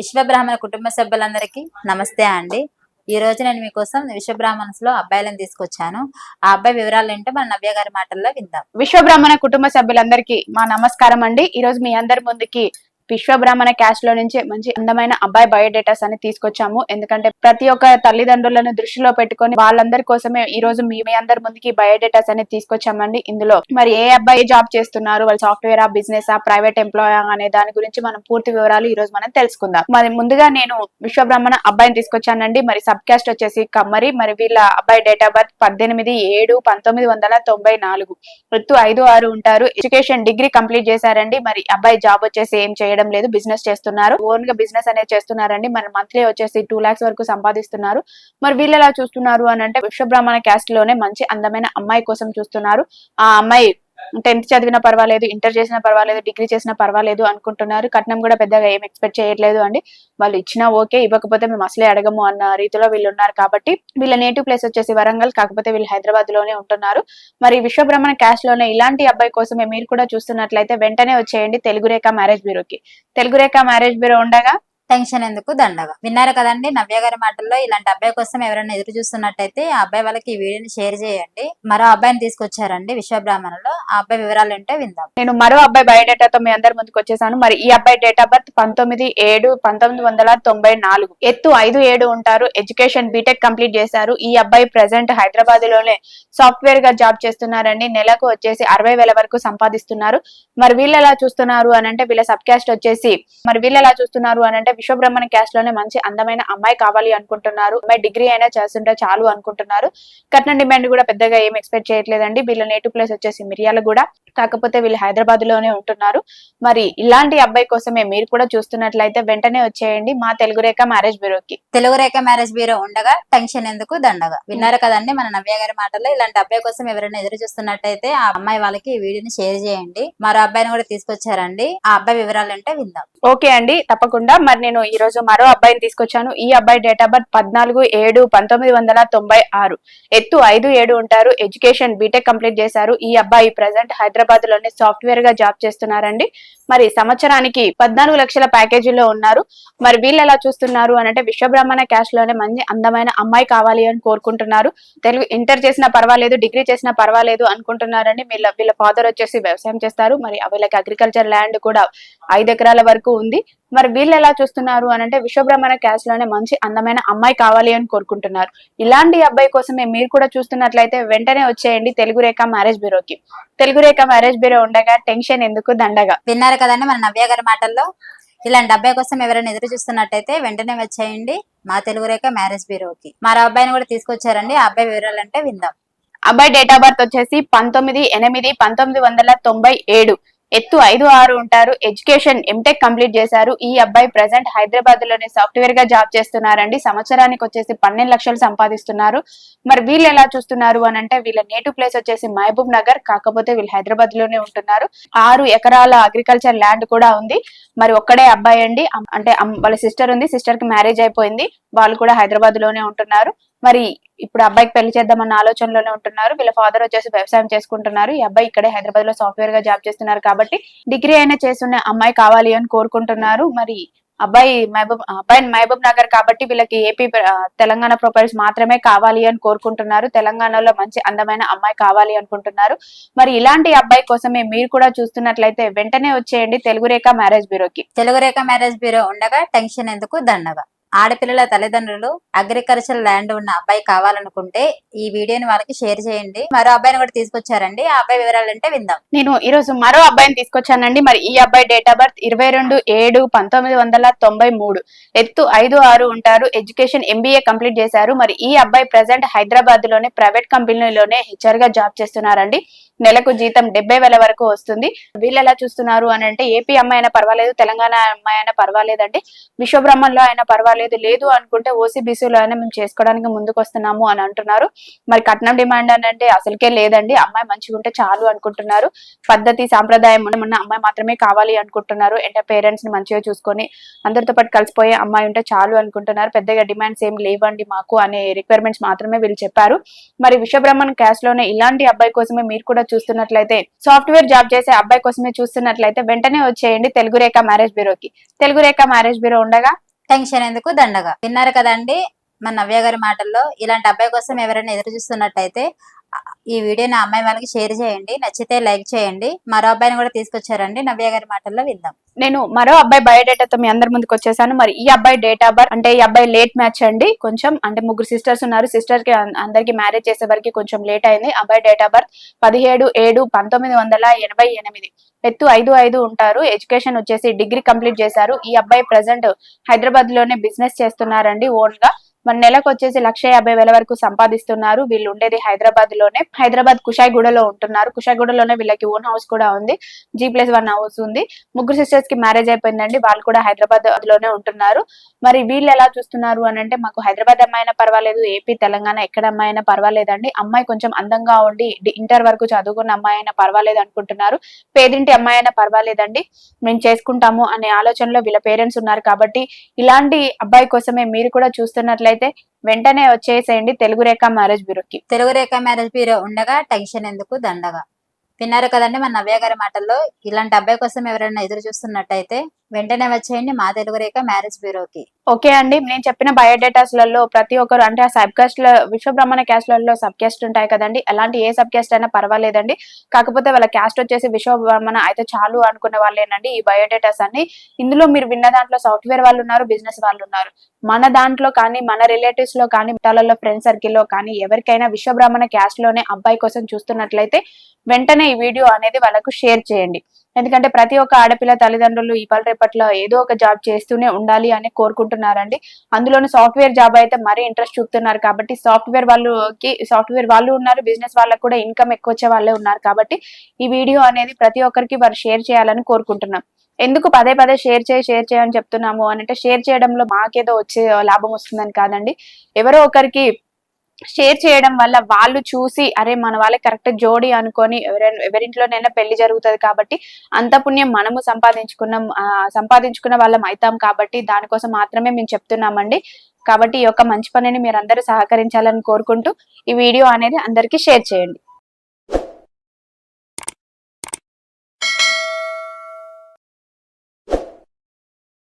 విశ్వబ్రాహ్మణ కుటుంబ సభ్యులందరికీ నమస్తే అండి. ఈ రోజు నేను మీకోసం విశ్వబ్రాహ్మణ్స్ లో అబ్బాయిలను తీసుకొచ్చాను. ఆ అబ్బాయి వివరాలు ఏంటో మన నవ్య గారి మాటల్లో విందాం. విశ్వబ్రాహ్మణ కుటుంబ సభ్యులందరికీ మా నమస్కారం అండి. ఈ రోజు మీ అందరి ముందుకి విశ్వబ్రాహ్మణ క్యాస్ట్ లో నుంచి మంచి అందమైన అబ్బాయి బయోడేటాస్ అని తీసుకొచ్చాము. ఎందుకంటే ప్రతి ఒక్క తల్లిదండ్రులను దృష్టిలో పెట్టుకొని వాళ్ళందరి కోసమే ఈ రోజు మీ అందరి ముందుకి బయోడేటాస్ అనేది తీసుకొచ్చామండి. ఇందులో మరి ఏ అబ్బాయి జాబ్ చేస్తున్నారు, వాళ్ళ సాఫ్ట్వేర్ బిజినెస్ ప్రైవేట్ ఎంప్లాయ్ అనే దాని గురించి మనం పూర్తి వివరాలు ఈ రోజు మనం తెలుసుకుందాం. మరి ముందుగా నేను విశ్వబ్రాహ్మణ అబ్బాయిని తీసుకొచ్చానండి. మరి సబ్ క్యాస్ట్ వచ్చేసి కమ్మరి. మరి వీళ్ళ అబ్బాయి డేట్ ఆఫ్ బర్త్ 18/7/1994. ఎత్తు 5'6" ఉంటారు. ఎడ్యుకేషన్ డిగ్రీ కంప్లీట్ చేశారండి. మరి అబ్బాయి జాబ్ వచ్చేసి ఏం చేయడం లేదు, బిజినెస్ చేస్తున్నారు. ఓన్ గా బిజినెస్ అనేది చేస్తున్నారండి. మరి మంత్లీ వచ్చేసి 2 lakhs వరకు సంపాదిస్తున్నారు. మరి వీళ్ళు ఎలా చూస్తున్నారు అని అంటే విశ్వబ్రాహ్మణ క్యాస్ట్ లోనే మంచి అందమైన అమ్మాయి కోసం చూస్తున్నారు. ఆ అమ్మాయి 10th చదివినా పర్వాలేదు, ఇంటర్ చేసినా పర్వాలేదు, డిగ్రీ చేసినా పర్వాలేదు అనుకుంటున్నారు. కట్నం కూడా పెద్దగా ఏం ఎక్స్పెక్ట్ చేయట్లేదు అండి. వాళ్ళు ఇచ్చినా ఓకే, ఇవ్వకపోతే మేము అసలే అడగము అన్న రీతిలో వీళ్ళు ఉన్నారు. కాబట్టి వీళ్ళ నేటివ్ ప్లేస్ వచ్చేసి వరంగల్, కాకపోతే వీళ్ళు హైదరాబాద్ లోనే ఉంటున్నారు. మరి విశ్వబ్రాహ్మణ క్యాస్ట్ లోనే ఇలాంటి అబ్బాయి కోసమే మీరు కూడా చూస్తున్నట్లయితే వెంటనే వచ్చేయండి తెలుగు రేఖ మ్యారేజ్ బ్యూరోకి. తెలుగు రేఖ మ్యారేజ్ బ్యూరో ఉండగా టెన్షన్ ఎందుకు దండగా. విన్నారు కదండి నవ్య గారి మాటల్లో. ఇలాంటి అబ్బాయి కోసం ఎవరైనా ఎదురు చూస్తున్నట్టయితే ఆ అబ్బాయి వాళ్ళకి ఈ వీడియోని షేర్ చేయండి. మరో అబ్బాయిని తీసుకొచ్చారండి విశ్వబ్రాహ్మణులో. ఆ అబ్బాయి వివరాలు ఏంటో విందాం. నేను మరో అబ్బాయి బయోడేటాతో మీ అందరి ముందుకు వచ్చేసాను. మరి ఈ అబ్బాయి డేట్ ఆఫ్ బర్త్ 19/7/1994. ఎత్తు 5'7" ఉంటారు. ఎడ్యుకేషన్ బీటెక్ కంప్లీట్ చేశారు. ఈ అబ్బాయి ప్రెసెంట్ హైదరాబాద్ లోనే సాఫ్ట్వేర్ గా జాబ్ చేస్తున్నారండి. నెలకు వచ్చేసి 60,000 వరకు సంపాదిస్తున్నారు. మరి వీళ్ళు ఎలా చూస్తున్నారు అని అంటే వీళ్ళ సబ్ క్యాస్ట్ వచ్చేసి విశ్వబ్రాహ్మణ క్యాస్ట్ లోనే మంచి అందమైన అమ్మాయి కావాలి అనుకుంటున్నారు. అమ్మాయి డిగ్రీ అయినా చేస్తుంటే చాలు అనుకుంటున్నారు. కట్నం డిమాండ్ కూడా పెద్దగా ఏం ఎక్స్పెక్ట్ చేయట్లేదండి. వీళ్ళ నేటివ్ ప్లేస్ వచ్చేసి మిర్యాలగూడ, కాకపోతే వీళ్ళు హైదరాబాద్ లోనే ఉంటున్నారు. మరి ఇలాంటి అబ్బాయి కోసమే మీరు కూడా చూస్తున్నట్లయితే వెంటనే వచ్చేయండి మా తెలుగు రేఖ మ్యారేజ్ బ్యూరోకి. తెలుగు రేఖ మ్యారేజ్ బ్యూరో ఉండగా టెన్షన్ ఎందుకు దండగా. విన్నారు కదండి మన నవ్య గారి మాటల్లో. ఇలాంటి అబ్బాయి కోసం ఎవరైనా ఎదురు చూస్తున్నట్టయితే ఆ అమ్మాయి వాళ్ళకి ఈ వీడియోని షేర్ చేయండి. మరో అబ్బాయిని కూడా తీసుకొచ్చారండి. ఆ అబ్బాయి వివరాలు అంటే విందాం. ఓకే అండి, తప్పకుండా. మరి నేను ఈ రోజు మరో అబ్బాయిని తీసుకొచ్చాను. ఈ అబ్బాయి డేట్ ఆఫ్ బర్త్ 14/7/1996. ఎత్తు 5'7" ఉంటారు. ఎడ్యుకేషన్ బీటెక్ కంప్లీట్ చేశారు. ఈ అబ్బాయి ప్రెసెంట్ హైదరాబాద్ లోనే సాఫ్ట్వేర్ గా జాబ్ చేస్తున్నారండి. మరి సంవత్సరానికి 14 లక్షల ప్యాకేజీలో ఉన్నారు. మరి వీళ్ళు ఎలా చూస్తున్నారు అని అంటే విశ్వబ్రాహ్మణ క్యాస్ట్ లోనే మంచి అందమైన అమ్మాయి కావాలి అని కోరుకుంటున్నారు. తెలుగు ఇంటర్ చేసినా పర్వాలేదు, డిగ్రీ చేసినా పర్వాలేదు అనుకుంటున్నారండి. వీళ్ళ ఫాదర్ వచ్చేసి వ్యవసాయం చేస్తారు. మరి వీళ్ళకి అగ్రికల్చర్ ల్యాండ్ కూడా 5 ఎకరాల వరకు ఉంది. మరి వీళ్ళు ఎలా చూస్తున్నారు అని అంటే విశ్వబ్రాహ్మణ క్యాస్ట్ లోనే మంచి అందమైన అమ్మాయి కావాలి అని కోరుకుంటున్నారు. ఇలాంటి అబ్బాయి కోసమే మీరు కూడా చూస్తున్నట్లయితే వెంటనే వచ్చేయండి తెలుగు రేఖ మ్యారేజ్ బ్యూరోకి. తెలుగు రేఖ మ్యారేజ్ బ్యూరో ఉండగా టెన్షన్ ఎందుకు దండగా. విన్నారు కదండి మన నవ్య గారి మాటల్లో. ఇలాంటి అబ్బాయి కోసం ఎవరైనా ఎదురు చూస్తున్నట్టయితే వెంటనే వచ్చేయండి మా తెలుగు రేఖ మ్యారేజ్ బ్యూరోకి. మరో అబ్బాయిని కూడా తీసుకొచ్చారండి. ఆ అబ్బాయి వివరాలు అంటే విందాం. అబ్బాయి డేట్ ఆఫ్ బర్త్ వచ్చేసి 19/8/1997. ఎత్తు 5'6" ఉంటారు. ఎడ్యుకేషన్ ఎంటెక్ కంప్లీట్ చేశారు. ఈ అబ్బాయి ప్రెసెంట్ హైదరాబాద్ లోనే సాఫ్ట్వేర్ గా జాబ్ చేస్తున్నారండి. సంవత్సరానికి వచ్చేసి 12 లక్షలు సంపాదిస్తున్నారు. మరి వీళ్ళు ఎలా చూస్తున్నారు అని అంటే వీళ్ళ నేటివ్ ప్లేస్ వచ్చేసి మహబూబ్ నగర్, కాకపోతే వీళ్ళు హైదరాబాద్ లోనే ఉంటున్నారు. 6 ఎకరాల అగ్రికల్చర్ ల్యాండ్ కూడా ఉంది. మరి ఒక్కడే అబ్బాయి అండి. అంటే వాళ్ళ సిస్టర్ ఉంది, సిస్టర్ కి మ్యారేజ్ అయిపోయింది. వాళ్ళు కూడా హైదరాబాద్ లోనే ఉంటున్నారు. మరి ఇప్పుడు అబ్బాయికి పెళ్లి చేద్దామన్న ఆలోచనలోనే ఉంటున్నారు. వీళ్ళ ఫాదర్ వచ్చేసి వ్యవసాయం చేసుకుంటున్నారు. ఈ అబ్బాయి ఇక్కడే హైదరాబాద్ లో సాఫ్ట్వేర్ గా జాబ్ చేస్తున్నారు. కాబట్టి డిగ్రీ అయినా చేస్తున్న అమ్మాయి కావాలి అని కోరుకుంటున్నారు. మరి అబ్బాయి మహబూబ్ నగర్ కాబట్టి వీళ్ళకి ఏపీ తెలంగాణ ప్రొఫైల్స్ మాత్రమే కావాలి అని కోరుకుంటున్నారు. తెలంగాణలో మంచి అందమైన అమ్మాయి కావాలి అనుకుంటున్నారు. మరి ఇలాంటి అబ్బాయి కోసమే మీరు కూడా చూస్తున్నట్లయితే వెంటనే వచ్చేయండి తెలుగు రేఖ మ్యారేజ్ బ్యూరోకి. తెలుగు రేఖ మ్యారేజ్ బ్యూరో ఉండగా టెన్షన్ ఎందుకు దండగా. ఆడపిల్లల తల్లిదండ్రులు అగ్రికల్చర్ ల్యాండ్ ఉన్న అబ్బాయి కావాలనుకుంటే ఈ వీడియోని వాళ్ళకి షేర్ చేయండి. మరో అబ్బాయిని కూడా తీసుకొచ్చారండి. ఆ అబ్బాయి వివరాలు అంటే విందాం. నేను ఈ రోజు మరో అబ్బాయిని తీసుకొచ్చానండి. మరి ఈ అబ్బాయి డేట్ ఆఫ్ బర్త్ 22/7/1993. ఎత్తు 5'6" ఉంటారు. ఎడ్యుకేషన్ MBA కంప్లీట్ చేశారు. మరి ఈ అబ్బాయి ప్రెసెంట్ హైదరాబాద్ లోనే ప్రైవేట్ కంపెనీలోనే HR గా జాబ్ చేస్తున్నారండి. నెలకు జీతం 70,000 వరకు వస్తుంది. వీళ్ళు ఎలా చూస్తున్నారు అని అంటే ఏపీ అమ్మాయి అయినా పర్వాలేదు, తెలంగాణ అమ్మాయి అయినా పర్వాలేదండి, విశ్వబ్రహ్మణ్లో అయినా పర్వాలేదు, లేదు అనుకుంటే ఓసీబీసీలో అయినా మేము చేసుకోవడానికి ముందుకు వస్తున్నాము అని అంటున్నారు. మరి కట్నం డిమాండ్ అని అంటే అసలుకే లేదండి. అమ్మాయి మంచిగా ఉంటే చాలు అనుకుంటున్నారు. పద్ధతి సాంప్రదాయం ఉన్న అమ్మాయి మాత్రమే కావాలి అనుకుంటున్నారు. అంటే పేరెంట్స్ ని మంచిగా చూసుకొని అందరితో పాటు కలిసిపోయే అమ్మాయి ఉంటే చాలు అనుకుంటున్నారు. పెద్దగా డిమాండ్స్ ఏం లేవండి మాకు అనే రిక్వైర్మెంట్స్ మాత్రమే వీళ్ళు చెప్పారు. మరి విశ్వబ్రహ్మణ్ క్యాస్ట్ లోనే ఇలాంటి అబ్బాయి కోసమే మీరు కూడా కూడా చూస్తున్నట్లయితే సాఫ్ట్వేర్ జాబ్ చేసే అబ్బాయి కోసమే చూస్తున్నట్లయితే వెంటనే వచ్చేయండి తెలుగు రేఖ మ్యారేజ్ బ్యూరోకి. తెలుగు రేఖ మ్యారేజ్ బ్యూరో ఉండగా టెన్షన్ ఎందుకు దండగా. విన్నారు కదండి మన నవ్య గారి మాటల్లో. ఇలాంటి అబ్బాయి కోసం ఎవరైనా ఎదురు చూస్తున్నట్టయితే ఈ వీడియోని ఆ అమ్మాయి వాళ్ళకి షేర్ చేయండి, నచ్చితే లైక్ చేయండి. మరో అబ్బాయిని కూడా తీసుకొచ్చారండి, నవ్య గారి మాటల్లో విందాం. నేను మరో అబ్బాయి బయోడేటాతో మీ అందరి ముందుకు వచ్చేసాను. మరి ఈ అబ్బాయి డేట్ ఆఫ్ బర్త్ అంటే ఈ అబ్బాయి లేట్ మ్యాచ్ అండి. కొంచెం అంటే ముగ్గురు సిస్టర్స్ ఉన్నారు. సిస్టర్ కి అందరికి మ్యారేజ్ చేసే వరకు కొంచెం లేట్ అయింది. అబ్బాయి డేట్ ఆఫ్ బర్త్ 17/7/1988. ఎత్తు 5'5" ఉంటారు. ఎడ్యుకేషన్ వచ్చేసి డిగ్రీ కంప్లీట్ చేశారు. ఈ అబ్బాయి ప్రెసెంట్ హైదరాబాద్ లోనే బిజినెస్ చేస్తున్నారండి ఓన్ గా. మన నెలకు వచ్చేసి 1,50,000 వరకు సంపాదిస్తున్నారు. వీళ్ళు ఉండేది హైదరాబాద్ లోనే. హైదరాబాద్ కుషాయిగూడలో ఉంటున్నారు. కుషాయిగూడలోనే వీళ్ళకి ఓన్ హౌస్ కూడా ఉంది. G+1 హౌస్ ఉంది. ముగ్గురు సిస్టర్స్ కి మ్యారేజ్ అయిపోయిందండి. వాళ్ళు కూడా హైదరాబాద్ లోనే ఉంటున్నారు. మరి వీళ్ళు ఎలా చూస్తున్నారు అని అంటే, మాకు హైదరాబాద్ అమ్మాయి అయినా పర్వాలేదు, ఏపీ తెలంగాణ ఎక్కడ అమ్మాయి అయినా పర్వాలేదండి. అమ్మాయి కొంచెం అందంగా ఉండి ఇంటర్ వరకు చదువుకున్న అమ్మాయి అయినా పర్వాలేదు అనుకుంటున్నారు. పేదింటి అమ్మాయి అయినా పర్వాలేదండి, మేము చేసుకుంటాము అనే ఆలోచనలో వీళ్ళ పేరెంట్స్ ఉన్నారు. కాబట్టి ఇలాంటి అబ్బాయి కోసమే మీరు కూడా చూస్తున్నట్లయితే వెంటనే వచ్చేసేయండి తెలుగు రేఖ మ్యారేజ్ బ్యూరోకి. తెలుగు రేఖ మ్యారేజ్ బ్యూరో ఉండగా టెన్షన్ ఎందుకు దండగా. విన్నారు కదండి మన నవ్య గారి మాటల్లో. ఇలాంటి అబ్బాయి కోసం ఎవరైనా ఎదురు చూస్తున్నట్టయితే వెంటనే వచ్చేయండి మా తెలుగు రేఖ మ్యారేజ్ బ్యూరోకి. ఓకే అండి, నేను చెప్పిన బయోడేటాస్ లలో ప్రతి ఒక్కరు అంటే ఆ సబ్ కాస్ట్ లో విశ్వబ్రహ్మణ క్యాస్ట్ లలో సబ్ క్యాస్ట్ ఉంటాయి కదండి. అలాంటి ఏ సబ్ క్యాస్ట్ అయినా పర్వాలేదండి. కాకపోతే వాళ్ళ క్యాస్ట్ వచ్చేసి విశ్వబ్రహ్మణ అయితే చాలు అనుకునే వాళ్ళేనండి ఈ బయోడేటాస్ అన్ని. ఇందులో మీరు విన్న దాంట్లో సాఫ్ట్వేర్ వాళ్ళు ఉన్నారు, బిజినెస్ వాళ్ళు ఉన్నారు. మన దాంట్లో కానీ మన రిలేటివ్స్ లో కానీ చుట్టాలలో ఫ్రెండ్ సర్కిల్ లో కానీ ఎవరికైనా విశ్వబ్రహ్మణ క్యాస్ట్ లోనే అబ్బాయి కోసం చూస్తున్నట్లయితే వెంటనే ఈ వీడియో అనేది వాళ్ళకు షేర్ చేయండి. ఎందుకంటే ప్రతి ఒక్క ఆడపిల్ల తల్లిదండ్రులు ఇవాళ రేపట్లో ఏదో ఒక జాబ్ చేస్తూనే ఉండాలి అని కోరుకుంటున్నారండి. అందులోని సాఫ్ట్వేర్ జాబ్ అయితే మరీ ఇంట్రెస్ట్ చూపుతున్నారు. కాబట్టి సాఫ్ట్వేర్ వాళ్ళు ఉన్నారు, బిజినెస్ వాళ్ళకు కూడా ఇన్కమ్ ఎక్కువ వచ్చే వాళ్ళే ఉన్నారు. కాబట్టి ఈ వీడియో అనేది ప్రతి ఒక్కరికి వారు షేర్ చేయాలని కోరుకుంటున్నాం. ఎందుకు పదే పదే షేర్ చేయని చెప్తున్నాము అని అంటే, షేర్ చేయడంలో మాకేదో వచ్చే లాభం వస్తుందని కాదండి. ఎవరో ఒకరికి షేర్ చేయడం వల్ల వాళ్ళు చూసి అరే మన వాళ్ళకి కరెక్ట్ జోడి అనుకొని ఎవరింట్లోనైనా పెళ్లి జరుగుతుంది. కాబట్టి అంత పుణ్యం మనము సంపాదించుకున్న వాళ్ళం అవుతాం. కాబట్టి దానికోసం మాత్రమే మేము చెప్తున్నామండి. కాబట్టి ఈ యొక్క మంచి పనిని మీరు అందరూ సహకరించాలని కోరుకుంటూ ఈ వీడియో అనేది అందరికీ షేర్ చేయండి.